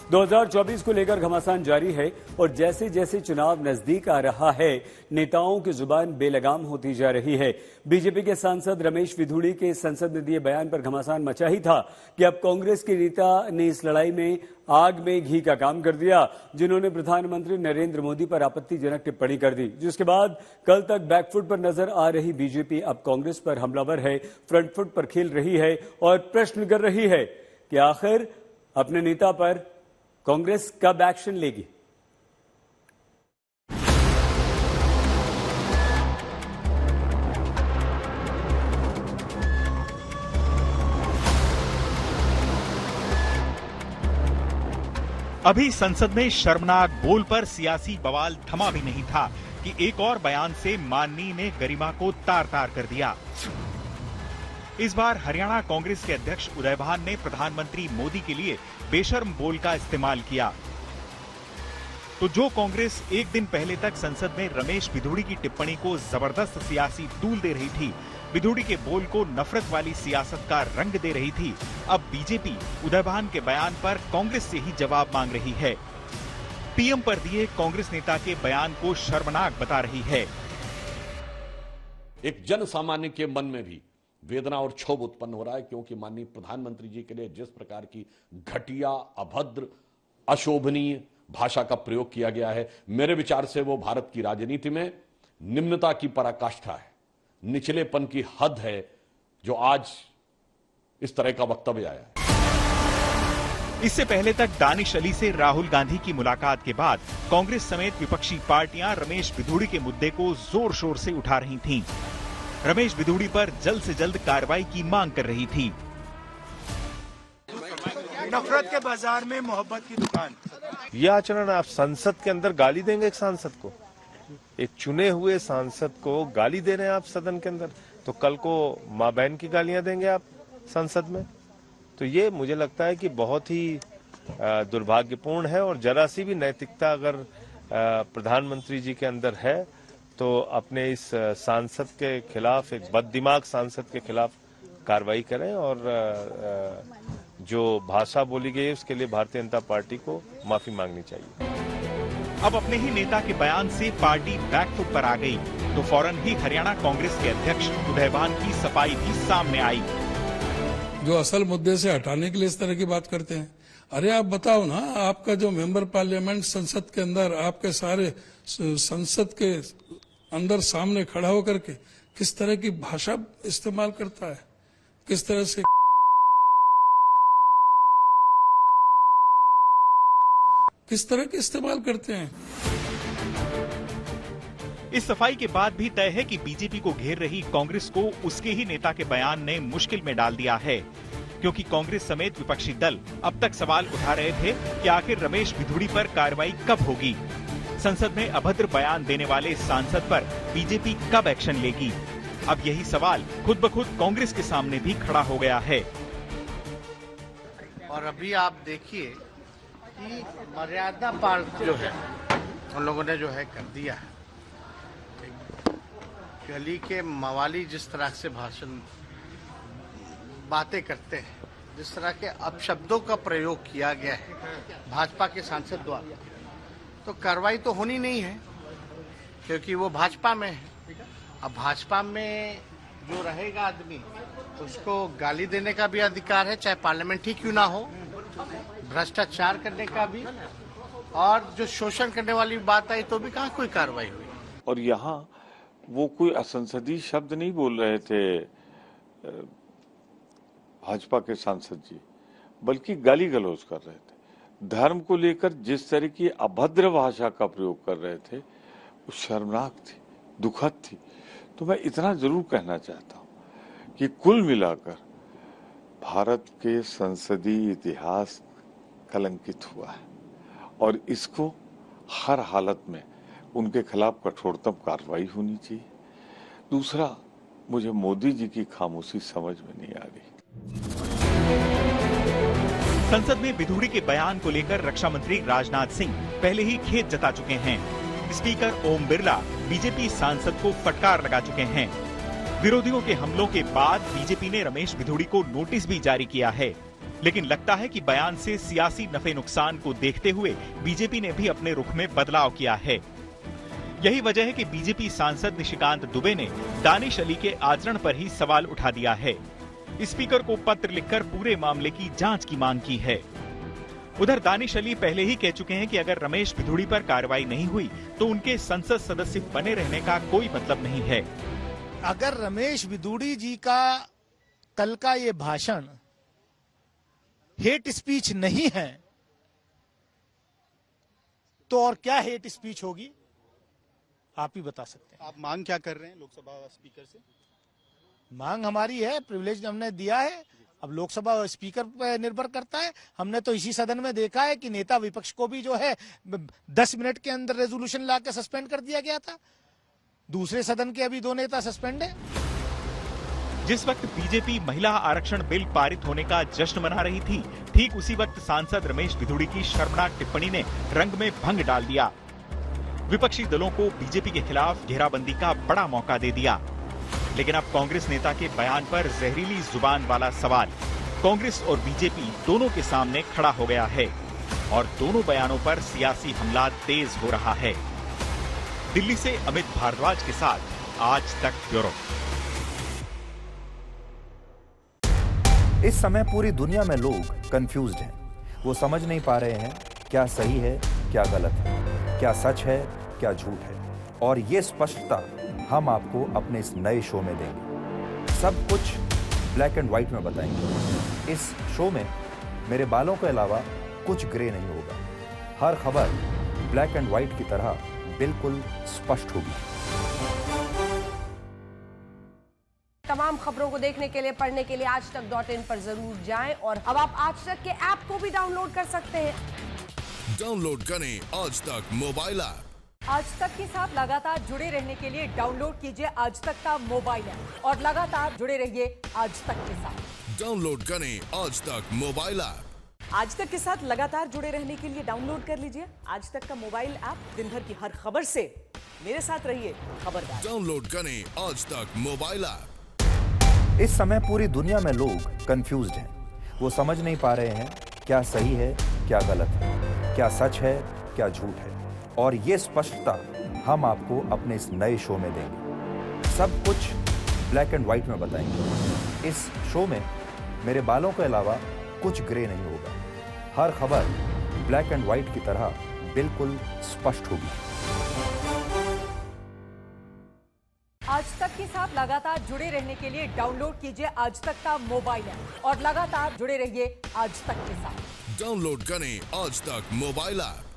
2024 को लेकर घमासान जारी है और जैसे जैसे चुनाव नजदीक आ रहा है, नेताओं की जुबान बेलगाम होती जा रही है। बीजेपी के सांसद रमेश विधुड़ी के संसद में दिए बयान पर घमासान मचा ही था कि अब कांग्रेस के नेता ने इस लड़ाई में आग में घी का काम कर दिया, जिन्होंने प्रधानमंत्री नरेंद्र मोदी पर आपत्तिजनक टिप्पणी कर दी, जिसके बाद कल तक बैकफुट पर नजर आ रही बीजेपी अब कांग्रेस पर हमलावर है, फ्रंट फुट पर खेल रही है और प्रश्न कर रही है कि आखिर अपने नेता पर कांग्रेस कब एक्शन लेगी। अभी संसद में शर्मनाक बोल पर सियासी बवाल थमा भी नहीं था कि एक और बयान से माननीय ने गरिमा को तार तार कर दिया। इस बार हरियाणा कांग्रेस के अध्यक्ष उदय भान ने प्रधानमंत्री मोदी के लिए बेशर्म बोल का इस्तेमाल किया। तो जो कांग्रेस एक दिन पहले तक संसद में रमेश विधुड़ी की टिप्पणी को जबरदस्त सियासी तूल दे रही थी, विधुड़ी के बोल को नफरत वाली सियासत का रंग दे रही थी, अब बीजेपी उदय भान के बयान पर कांग्रेस से ही जवाब मांग रही है। पीएम पर दिए कांग्रेस नेता के बयान को शर्मनाक बता रही है। एक जन सामान्य के मन में भी वेदना और क्षोभ उत्पन्न हो रहा है, क्योंकि माननीय प्रधानमंत्री जी के लिए जिस प्रकार की घटिया, अभद्र, अशोभनीय भाषा का प्रयोग किया गया है, मेरे विचार से वो भारत की राजनीति में निम्नता की पराकाष्ठा है, निचलेपन की हद है, जो आज इस तरह का वक्तव्य आया है। इससे पहले तक दानिश अली से राहुल गांधी की मुलाकात के बाद कांग्रेस समेत विपक्षी पार्टियां रमेश विधुड़ी के मुद्दे को जोर शोर से उठा रही थीं। रमेश विधुड़ी पर जल्द से जल्द कार्रवाई की मांग कर रही थी। नफरत के बाजार में मोहब्बत की दुकान। यह आचरण, आप संसद के अंदर गाली देंगे एक सांसद को, एक चुने हुए सांसद को गाली दे रहे हैं आप सदन के अंदर, तो कल को माँ बहन की गालियां देंगे आप संसद में। तो ये मुझे लगता है कि बहुत ही दुर्भाग्यपूर्ण है और जरा सी भी नैतिकता अगर प्रधानमंत्री जी के अंदर है तो अपने इस सांसद के खिलाफ, एक बददिमाग सांसद के खिलाफ कार्रवाई करें और जो भाषा बोली गई है उसके लिए भारतीय जनता पार्टी को माफी मांगनी चाहिए। अब अपने ही नेता के बयान से पार्टी बैकफुट पर आ गई तो फौरन ही हरियाणा कांग्रेस के अध्यक्ष उदय भान की सफाई भी सामने आई। जो असल मुद्दे से हटाने के लिए इस तरह की बात करते हैं। अरे आप बताओ ना, आपका जो मेंबर पार्लियामेंट संसद के अंदर, आपके सारे संसद के अंदर सामने खड़ा होकर के किस तरह की भाषा इस्तेमाल करता है, किस तरह से इस्तेमाल करते हैं। इस सफाई के बाद भी तय है कि बीजेपी को घेर रही कांग्रेस को उसके ही नेता के बयान ने मुश्किल में डाल दिया है, क्योंकि कांग्रेस समेत विपक्षी दल अब तक सवाल उठा रहे थे कि आखिर रमेश विधुड़ी पर कार्रवाई कब होगी। संसद में अभद्र बयान देने वाले इस सांसद पर बीजेपी कब एक्शन लेगी। अब यही सवाल खुद ब खुद कांग्रेस के सामने भी खड़ा हो गया है। और अभी आप देखिए कि मर्यादा पार जो है उन लोगों ने जो है कर दिया है। गली के मवाली जिस तरह से भाषण बातें करते हैं, जिस तरह के अपशब्दों का प्रयोग किया गया है भाजपा के सांसद द्वारा, तो कार्रवाई तो होनी नहीं है, क्योंकि वो भाजपा में है। अब भाजपा में जो रहेगा आदमी, उसको गाली देने का भी अधिकार है, चाहे पार्लियामेंट ही क्यों ना हो, भ्रष्टाचार करने का भी, और जो शोषण करने वाली बात आई तो भी कहाँ कोई कार्रवाई हुई। और यहाँ वो कोई असंसदीय शब्द नहीं बोल रहे थे भाजपा के सांसद जी, बल्कि गाली गलौज कर रहे थे। धर्म को लेकर जिस तरह की अभद्र भाषा का प्रयोग कर रहे थे वो शर्मनाक थी, दुखद थी। तो मैं इतना जरूर कहना चाहता हूँ कि कुल मिलाकर भारत के संसदीय इतिहास कलंकित हुआ है और इसको हर हालत में उनके खिलाफ कठोरतम कार्रवाई होनी चाहिए। दूसरा, मुझे मोदी जी की खामोशी समझ में नहीं आ रही। संसद में विधुड़ी के बयान को लेकर रक्षा मंत्री राजनाथ सिंह पहले ही खेद जता चुके हैं। स्पीकर ओम बिरला बीजेपी सांसद को फटकार लगा चुके हैं। विरोधियों के हमलों के बाद बीजेपी ने रमेश विधुड़ी को नोटिस भी जारी किया है। लेकिन लगता है कि बयान से सियासी नफे नुकसान को देखते हुए बीजेपी ने भी अपने रुख में बदलाव किया है। यही वजह है कि बीजेपी सांसद निशिकांत दुबे ने दानिश अली के आचरण पर ही सवाल उठा दिया है। स्पीकर को पत्र लिखकर पूरे मामले की जांच की मांग की है। उधर दानिश अली पहले ही कह चुके हैं कि अगर रमेश भिधुड़ी पर कार्रवाई नहीं हुई तो उनके संसद सदस्य बने रहने का कोई मतलब नहीं है। अगर रमेश भिधुड़ी जी का कल का ये भाषण हेट स्पीच नहीं है तो और क्या हेट स्पीच होगी, आप ही बता सकते हैं। आप मांग क्या कर रहे हैं लोकसभा स्पीकर से? मांग हमारी है, प्रिविलेज हमने दिया है, अब लोकसभा स्पीकर पर निर्भर करता है। हमने तो इसी सदन में देखा है कि नेता विपक्ष को भी जो है 10 मिनट के अंदर रेजोल्यूशन लाकर सस्पेंड कर दिया गया था। दूसरे सदन के अभी 2 नेता सस्पेंड है। जिस वक्त बीजेपी महिला आरक्षण बिल पारित होने का जश्न मना रही थी, ठीक उसी वक्त सांसद रमेश भिधुड़ी की शर्मनाक टिप्पणी ने रंग में भंग डाल दिया। विपक्षी दलों को बीजेपी के खिलाफ घेराबंदी का बड़ा मौका दे दिया। लेकिन अब कांग्रेस नेता के बयान पर जहरीली जुबान वाला सवाल कांग्रेस और बीजेपी दोनों के सामने खड़ा हो गया है और दोनों बयानों पर सियासी हमला तेज हो रहा है। दिल्ली से अमित भारद्वाज के साथ आज तक ब्यूरो। इस समय पूरी दुनिया में लोग कंफ्यूज्ड हैं। वो समझ नहीं पा रहे हैं क्या सही है, क्या गलत है, क्या सच है, क्या झूठ है। और ये स्पष्टता हम आपको अपने इस नए शो में देंगे। सब कुछ ब्लैक एंड व्हाइट में बताएंगे। इस शो में मेरे बालों के अलावा कुछ ग्रे नहीं होगा। हर खबर ब्लैक एंड व्हाइट की तरह बिल्कुल स्पष्ट होगी। तमाम खबरों को देखने के लिए, पढ़ने के लिए आजतक.in पर जरूर जाएं और अब आप आज तक के ऐप को भी डाउनलोड कर सकते हैं। डाउनलोड करें आज तक मोबाइल ऐप। आज तक के साथ लगातार जुड़े रहने के लिए डाउनलोड कीजिए आज तक का मोबाइल ऐप और लगातार जुड़े रहिए आज तक के साथ। डाउनलोड करें आज तक मोबाइल ऐप। आज तक के साथ लगातार जुड़े रहने के लिए डाउनलोड कर लीजिए आज तक का मोबाइल ऐप। दिन भर की हर खबर से मेरे साथ रहिए खबरदार। डाउनलोड करें आज तक मोबाइल ऐप। इस समय पूरी दुनिया में लोग कंफ्यूज्ड हैं। वो समझ नहीं पा रहे हैं क्या सही है, क्या गलत है, क्या सच है, क्या झूठ है। और ये स्पष्टता हम आपको अपने इस नए शो में देंगे। सब कुछ ब्लैक एंड व्हाइट में बताएंगे। इस शो में मेरे बालों के अलावा कुछ ग्रे नहीं होगा। हर खबर ब्लैक एंड व्हाइट की तरह बिल्कुल स्पष्ट होगी। आज तक के साथ लगातार जुड़े रहने के लिए डाउनलोड कीजिए आज तक का मोबाइल ऐप और लगातार जुड़े रहिए आज तक के साथ। डाउनलोड करें आज तक मोबाइल ऐप।